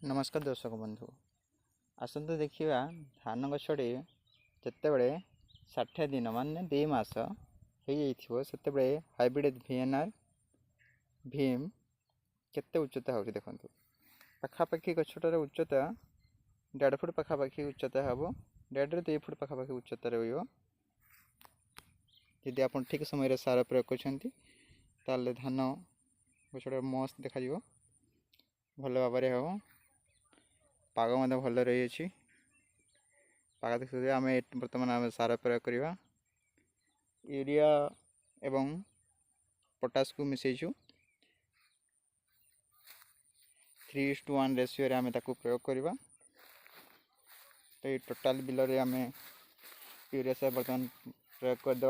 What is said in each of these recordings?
नमस्कार दर्शक बंधु आसतु देखा धान गछटे जितेबले 60 दिन मान 2 मास हो से हाइब्रिड VNR भीम केते उच्चता हो देखो पखापाखि गछटार उच्चता 1.5 फुट पखापाखि उच्चता हम 1.5 ରୁ 2 फुट पखापाखि उच्चता रही आप ठीक समय सार प्रयोग कर धान गछटा मस्त देखा भल भाव हम पाग भल रही पाग देखते आम बर्तमान आम सार प्रयोग करवा यूरिया एवं पोटास को मिसईचु 3:1 रेशियो आम प्रयोग करवा तो ये टोटाल बिल आम यूरिया सार बर्तमान प्रयोग करदे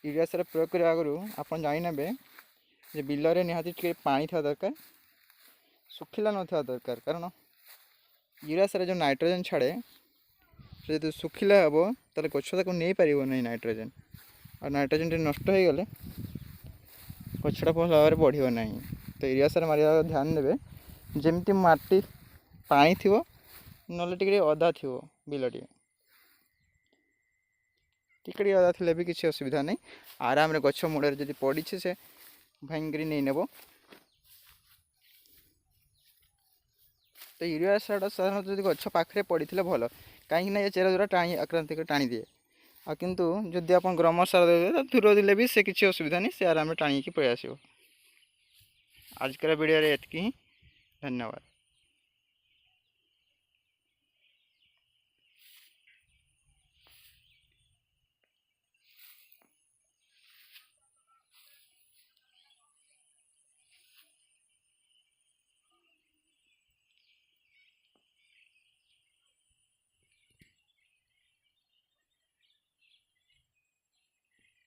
यूरिया सार प्रयोग करने आगु आप जाने बिल में निहाती पानी था दरकार सुखिला न दरकार कारण यूरिया सार जो नाइट्रोजन छाड़े से जो सुखिला हम तो गछ नहीं पार नहीं नाइट्रोजन और नाइट्रोजन नष्ट हो गले गछटा भल भाव बढ़ ना तो यूरिया सार मार ध्यान देवे जमती माटी पानी थी ना अदा थी बिल टे अदा थे भी किसी असुविधा नहीं आराम गछ मूल जब पड़ी से भांगी नहीं नेब तो यूरिया सार साधारण जो गछ पाखे पड़ी भल कहीं चेरा द्वारा टाणी आक्रांतिक टाणी दिए आ किंतु जदि आप ग्रम सार दे दूर देले भी से किसी असुविधा नहीं से आराम टाणी पलि आस आजकल वीडियो एतकी धन्यवाद।